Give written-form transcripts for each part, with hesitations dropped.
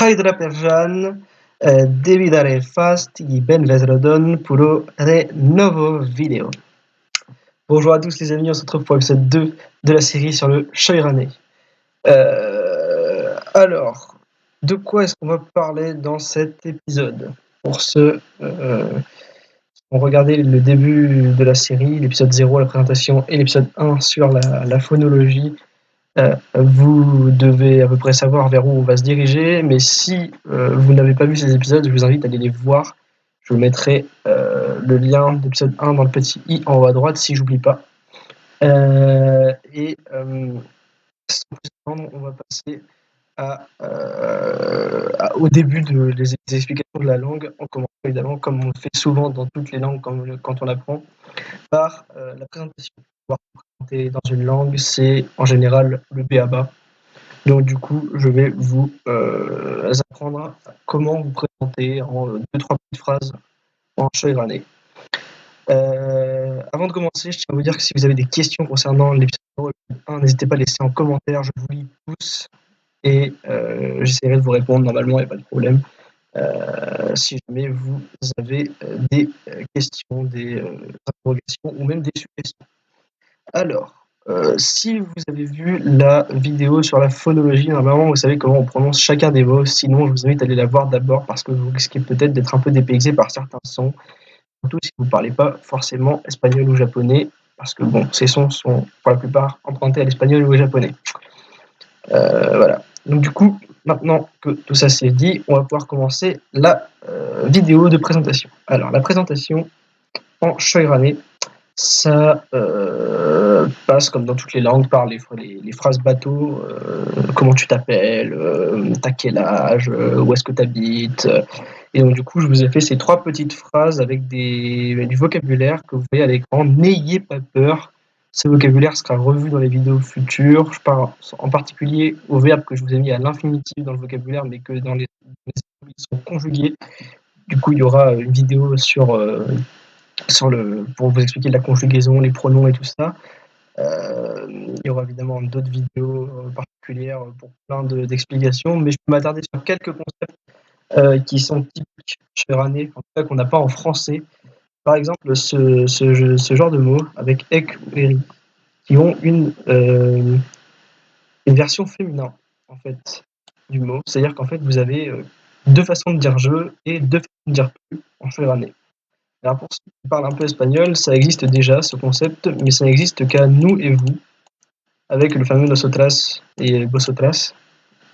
Hydra Perjan, devi dare fast i benvedrodon pour re novo video. Bonjour à tous les amis, on se retrouve pour l'épisode 2 de la série sur le Shoirane. Alors, de quoi est-ce qu'on va parler dans cet épisode? Pour ceux qui ont regardé le début de la série, l'épisode 0, la présentation, et l'épisode 1 sur la phonologie, vous devez à peu près savoir vers où on va se diriger, mais si vous n'avez pas vu ces épisodes, je vous invite à aller les voir. Je vous mettrai le lien d'épisode 1 dans le petit i en haut à droite si j'oublie pas. Sans plus attendre, on va passer au début des explications de la langue, en commençant évidemment, comme on le fait souvent dans toutes les langues quand on apprend, par la présentation. Pouvoir présenter dans une langue, c'est en général le b.a.-ba. Donc du coup, je vais vous apprendre comment vous présenter en 2-3 petites phrases en Shoirane. Avant de commencer, je tiens à vous dire que si vous avez des questions concernant l'épisode 1, n'hésitez pas à laisser en commentaire, je vous lis tous et j'essaierai de vous répondre normalement, il n'y a pas de problème. Si jamais vous avez des questions, des interrogations ou même des suggestions. Alors, si vous avez vu la vidéo sur la phonologie, normalement vous savez comment on prononce chacun des mots, sinon je vous invite à aller la voir d'abord parce que vous risquez peut-être d'être un peu dépaysé par certains sons, surtout si vous ne parlez pas forcément espagnol ou japonais, parce que bon, ces sons sont pour la plupart empruntés à l'espagnol ou au japonais. Voilà. Donc du coup, maintenant que tout ça c'est dit, on va pouvoir commencer la vidéo de présentation. Alors, la présentation en Shoirane, ça passe comme dans toutes les langues par les phrases bateau, comment tu t'appelles, t'as quel âge, où est-ce que tu habites. Et donc du coup, je vous ai fait ces 3 petites phrases avec du vocabulaire que vous voyez à l'écran. N'ayez pas peur, ce vocabulaire sera revu dans les vidéos futures. Je parle en particulier aux verbes que je vous ai mis à l'infinitif dans le vocabulaire, mais que dans les verbes qui sont conjugués. Du coup, il y aura une vidéo pour vous expliquer la conjugaison, les pronoms et tout ça. Il y aura évidemment d'autres vidéos particulières pour plein d'explications, mais je peux m'attarder sur quelques concepts qui sont typiques Shoirane, en tout cas qu'on n'a pas en français. Par exemple, ce genre de mots avec ek ou eri, qui ont une version féminin en fait du mot. C'est-à-dire qu'en fait vous avez 2 façons de dire je et 2 façons de dire tu en Shoirane. Alors pour ceux qui parlent un peu espagnol, ça existe déjà ce concept, mais ça n'existe qu'à nous et vous, avec le fameux nosotras et vosotras.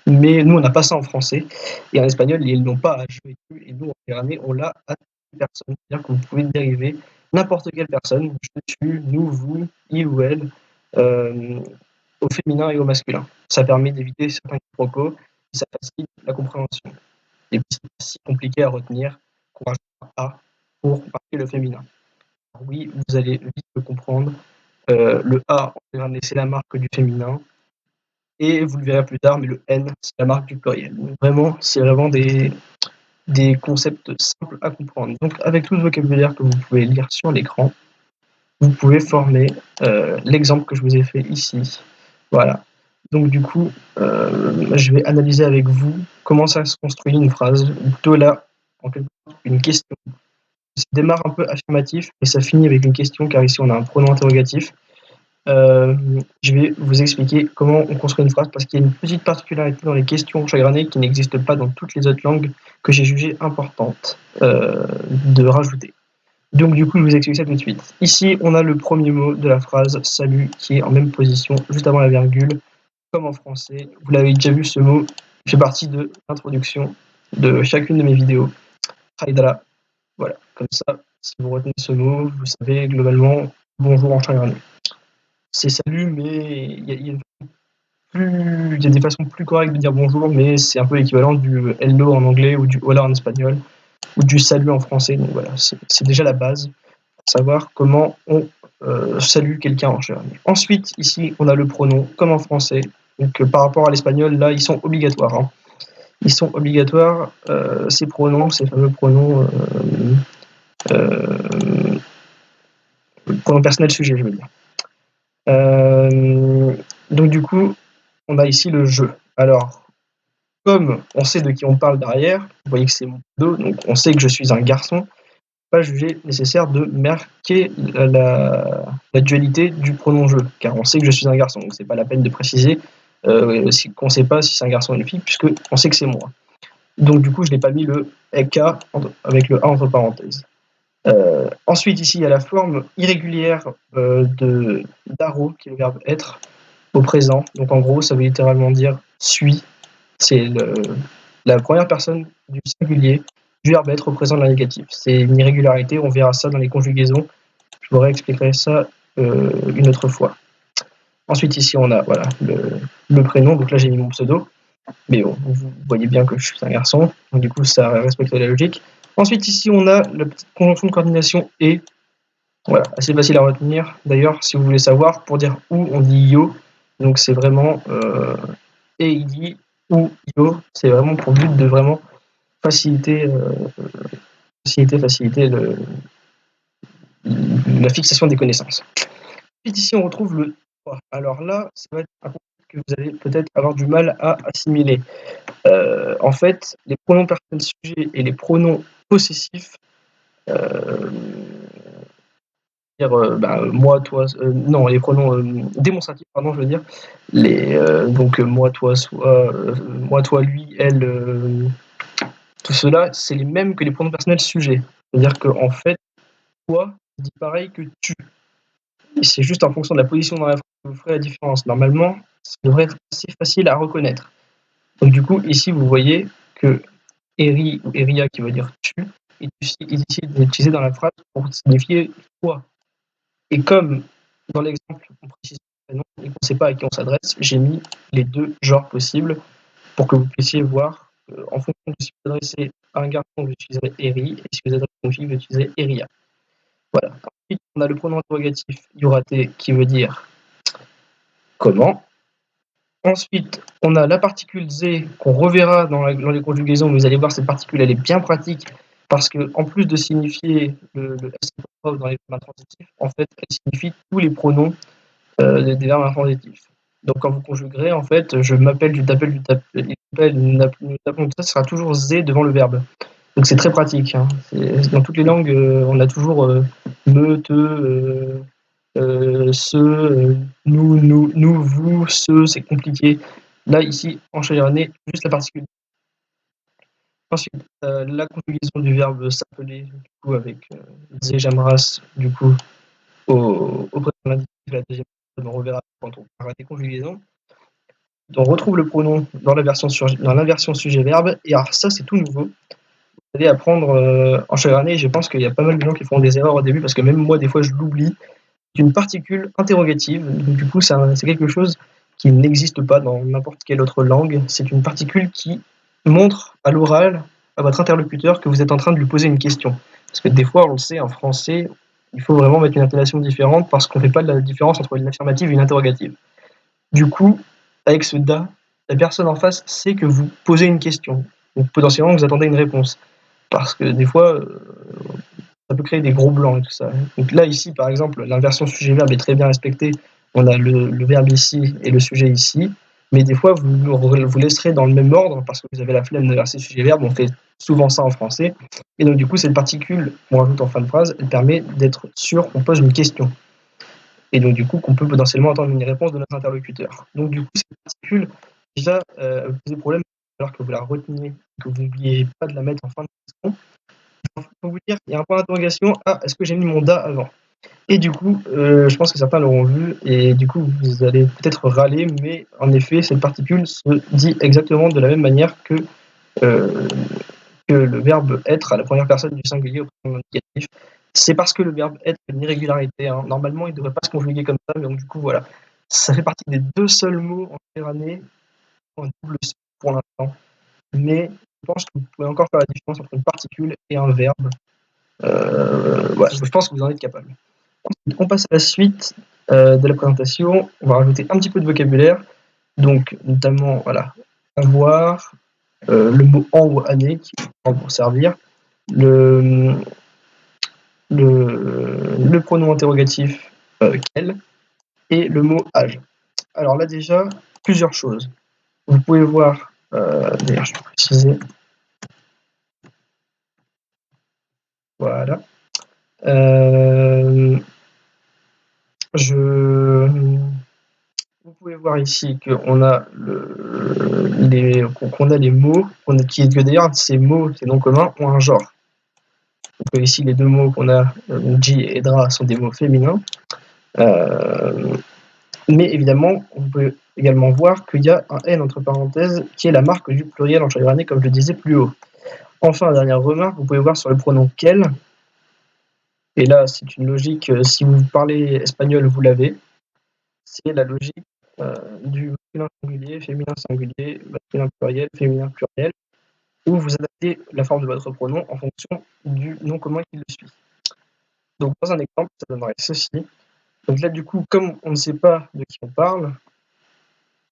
Mais nous, on n'a pas ça en français. Et en espagnol, ils n'ont pas à je et tu. Et nous, en Méditerranée, on l'a à toutes les personnes. C'est-à-dire que vous pouvez dériver n'importe quelle personne, je, tu, nous, vous, il ou elle, au féminin et au masculin. Ça permet d'éviter certains quiproquos et ça facilite la compréhension. Et puis, c'est pas si compliqué à retenir qu'on rajoute un A pour marquer le féminin. Alors oui, vous allez vite le comprendre. Le A, c'est la marque du féminin. Et vous le verrez plus tard, mais le N, c'est la marque du pluriel. Donc vraiment, c'est vraiment des concepts simples à comprendre. Donc avec tout le vocabulaire que vous pouvez lire sur l'écran, vous pouvez former l'exemple que je vous ai fait ici. Voilà. Donc du coup, je vais analyser avec vous comment ça se construit une phrase, ou plutôt là, en quelque sorte, une question. Ça démarre un peu affirmatif, et ça finit avec une question, car ici on a un pronom interrogatif. Je vais vous expliquer comment on construit une phrase parce qu'il y a une petite particularité dans les questions Shoirane qui n'existe pas dans toutes les autres langues que j'ai jugé importante de rajouter. Donc du coup, je vous explique ça tout de suite. Ici, on a le premier mot de la phrase « salut » qui est en même position, juste avant la virgule, comme en français. Vous l'avez déjà vu, ce mot fait partie de l'introduction de chacune de mes vidéos. Haidara. Voilà, comme ça, si vous retenez ce mot, vous savez globalement « bonjour » en Shoirane. C'est salut, mais il y a des façons plus correctes de dire bonjour, mais c'est un peu l'équivalent du hello en anglais ou du hola en espagnol ou du salut en français. Donc voilà, c'est déjà la base pour savoir comment on salue quelqu'un en Shoirane. Ensuite, ici, on a le pronom comme en français. Donc par rapport à l'espagnol, là, ils sont obligatoires. Hein. Ils sont obligatoires, ces pronoms, ces fameux pronoms, pronoms personnels sujet, je veux dire. Donc du coup, on a ici le je. Alors, comme on sait de qui on parle derrière, vous voyez que c'est mon pseudo, donc on sait que je suis un garçon, pas jugé nécessaire de marquer la dualité du pronom je, car on sait que je suis un garçon, donc c'est pas la peine de préciser qu'on sait pas si c'est un garçon ou une fille, puisque on sait que c'est moi. Donc du coup, je n'ai pas mis le EK avec le A entre parenthèses. Ensuite, ici, il y a la forme irrégulière d'aro, qui est le verbe être, au présent. Donc en gros, ça veut littéralement dire suis. C'est la première personne du singulier du verbe être au présent de l'indicatif. C'est une irrégularité, on verra ça dans les conjugaisons. Je vous réexpliquerai ça une autre fois. Ensuite, ici, on a voilà, le prénom. Donc là, j'ai mis mon pseudo. Mais bon, vous voyez bien que je suis un garçon. Donc du coup, ça respecte la logique. Ensuite, ici, on a la petite conjonction de coordination et. Voilà, assez facile à retenir. D'ailleurs, si vous voulez savoir, pour dire où, on dit yo. Donc c'est vraiment eidi ou yo. C'est vraiment pour but de vraiment faciliter, faciliter la fixation des connaissances. Ensuite, ici, on retrouve le toi. Alors là, ça va être un concept que vous allez peut-être avoir du mal à assimiler. En fait, les pronoms personnels sujets et les pronoms possessifs, moi, toi, non, les pronoms démonstratifs, pardon, je veux dire, donc moi, toi, soi, moi, toi, lui, elle, tout cela, c'est les mêmes que les pronoms personnels sujets. C'est-à-dire qu'en fait, toi dit pareil que tu. Et c'est juste en fonction de la position dans la phrase que vous ferez la différence. Normalement, ça devrait être assez facile à reconnaître. Donc du coup, ici, vous voyez que Eri ou Eria, qui veut dire tu, est ici utilisé dans la phrase pour signifier toi. Et comme dans l'exemple, on précise le prénom et qu'on ne sait pas à qui on s'adresse, j'ai mis les deux genres possibles pour que vous puissiez voir, en fonction de si vous adressez à un garçon, vous utiliserez Eri, et si vous adressez à une fille, vous utiliserez Eria. Voilà. Ensuite, on a le pronom interrogatif Yorate qui veut dire comment. Ensuite, on a la particule Z qu'on reverra dans les conjugaisons, mais vous allez voir, cette particule, elle est bien pratique parce qu'en plus de signifier le S dans les verbes intransitifs, en fait, elle signifie tous les pronoms des verbes intransitifs. Donc quand vous conjuguerez, en fait, je m'appelle, tu t'appelles, tu t'appelles, il t'appelle, nous appelons, tout ça sera toujours Z devant le verbe. Donc c'est très pratique. Hein. Dans toutes les langues, on a toujours me, te, ce, nous, vous, ce, c'est compliqué. Là, ici, en chalernais, juste la particule. Ensuite, la conjugaison du verbe s'appeler, du coup, avec ze, jamras, du coup, au présent de l'indicatif, la deuxième personne, on reverra quand on parlera des conjugaisons. On retrouve le pronom dans l'inversion sujet-verbe, et alors ça, c'est tout nouveau. Vous allez apprendre en chalernais, je pense qu'il y a pas mal de gens qui font des erreurs au début, parce que même moi, des fois, je l'oublie. Une particule interrogative. Donc, du coup, c'est quelque chose qui n'existe pas dans n'importe quelle autre langue. C'est une particule qui montre à l'oral à votre interlocuteur que vous êtes en train de lui poser une question. Parce que des fois, on le sait, en français, il faut vraiment mettre une intonation différente parce qu'on ne fait pas de la différence entre une affirmative et une interrogative. Du coup, avec ce da, la personne en face sait que vous posez une question. Donc potentiellement, vous attendez une réponse. Parce que des fois, ça peut créer des gros blancs et tout ça. Donc là, ici, par exemple, l'inversion sujet-verbe est très bien respectée. On a le verbe ici et le sujet ici. Mais des fois, vous laisserez dans le même ordre parce que vous avez la flemme d'inverser sujet-verbe. On fait souvent ça en français. Et donc, du coup, cette particule qu'on rajoute en fin de phrase, elle permet d'être sûr qu'on pose une question. Et donc, du coup, qu'on peut potentiellement attendre une réponse de notre interlocuteur. Donc, du coup, cette particule, déjà, vous posez problème alors que vous la reteniez, que vous n'oubliez pas de la mettre en fin de question. Pour vous dire, il y a un point d'interrogation. Ah, est-ce que j'ai mis mon da avant? Et du coup, je pense que certains l'auront vu, et du coup, vous allez peut-être râler, mais en effet, cette particule se dit exactement de la même manière euh, que le verbe être à la première personne du singulier au présent indicatif. C'est parce que le verbe être est une irrégularité. Hein. Normalement, il ne devrait pas se conjuguer comme ça, mais donc du coup, voilà. Ça fait partie des deux seuls mots en méditerranée en double sens pour l'instant. Mais je pense que vous pouvez encore faire la différence entre une particule et un verbe. Ouais, je pense que vous en êtes capable. On passe à la suite de la présentation. On va rajouter un petit peu de vocabulaire. Donc, notamment, voilà, avoir, le mot en ou année qui va pour servir, le, le pronom interrogatif quel et le mot âge. Alors là, déjà, plusieurs choses. Vous pouvez voir D'ailleurs, je vais préciser. Voilà. Vous pouvez voir ici qu'on a les mots, que d'ailleurs ces mots, ces noms communs, ont un genre. Donc ici, les deux mots qu'on a, Ji et Dra, sont des mots féminins. Mais évidemment, vous pouvez également voir qu'il y a un N entre parenthèses qui est la marque du pluriel en shanghainais, comme je le disais plus haut. Enfin, dernière remarque, vous pouvez voir sur le pronom quel, et là c'est une logique, si vous parlez espagnol, vous l'avez, c'est la logique du masculin singulier, masculin pluriel, où vous adaptez la forme de votre pronom en fonction du nom commun qui le suit. Donc dans un exemple, ça donnerait ceci. Donc là, du coup, comme on ne sait pas de qui on parle,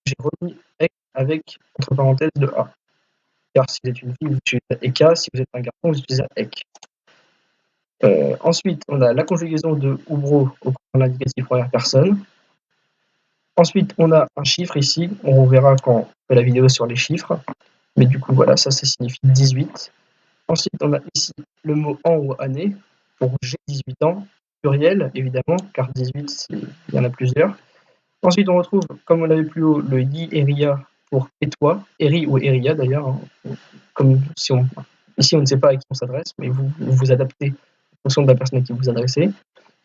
j'ai remis ek avec entre parenthèses de a. Car si vous êtes une fille, vous utilisez eka, si vous êtes un garçon, vous utilisez ek. Ensuite, on a la conjugaison de ubro au l'indicatif première personne. Ensuite, on a un chiffre ici, on verra quand on fait la vidéo sur les chiffres, mais du coup, voilà, ça signifie 18. Ensuite, on a ici le mot an ou année, pour j'ai 18 ans, pluriel, évidemment, car 18, il y en a plusieurs. Ensuite, on retrouve, comme on l'avait plus haut, le yi eria pour et toi, eri ou eria d'ailleurs, hein, comme si ici on ne sait pas à qui on s'adresse, mais vous vous adaptez en fonction de la personne à qui vous vous adressez.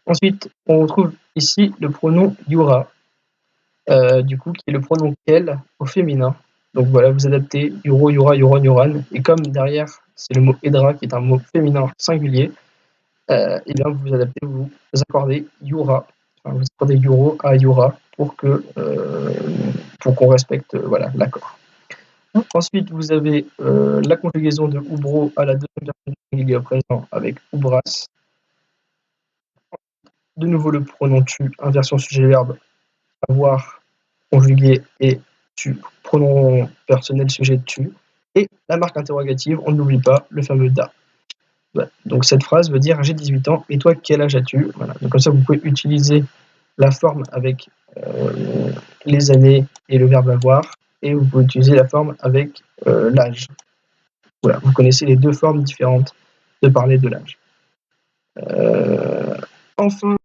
Ensuite, on retrouve ici le pronom yura, du coup, qui est le pronom quel au féminin. Donc voilà, vous adaptez yuro, yura, yuron, yuran, et comme derrière c'est le mot edra qui est un mot féminin singulier, et bien vous vous adaptez, vous accordez yura, enfin, vous accordez yuro à yura pour qu'on respecte voilà l'accord. Ensuite, vous avez la conjugaison de ubro à la deuxième personne du singulier au présent avec ubras. De nouveau le pronom tu, inversion sujet-verbe, avoir, conjugué et tu, pronom personnel sujet tu. Et la marque interrogative, on n'oublie pas le fameux da. Voilà. Donc cette phrase veut dire j'ai 18 ans et toi quel âge as-tu? Voilà. Donc comme ça vous pouvez utiliser la forme avec les années et le verbe avoir, et vous pouvez utiliser la forme avec l'âge. Voilà, vous connaissez les deux formes différentes de parler de l'âge. Enfin,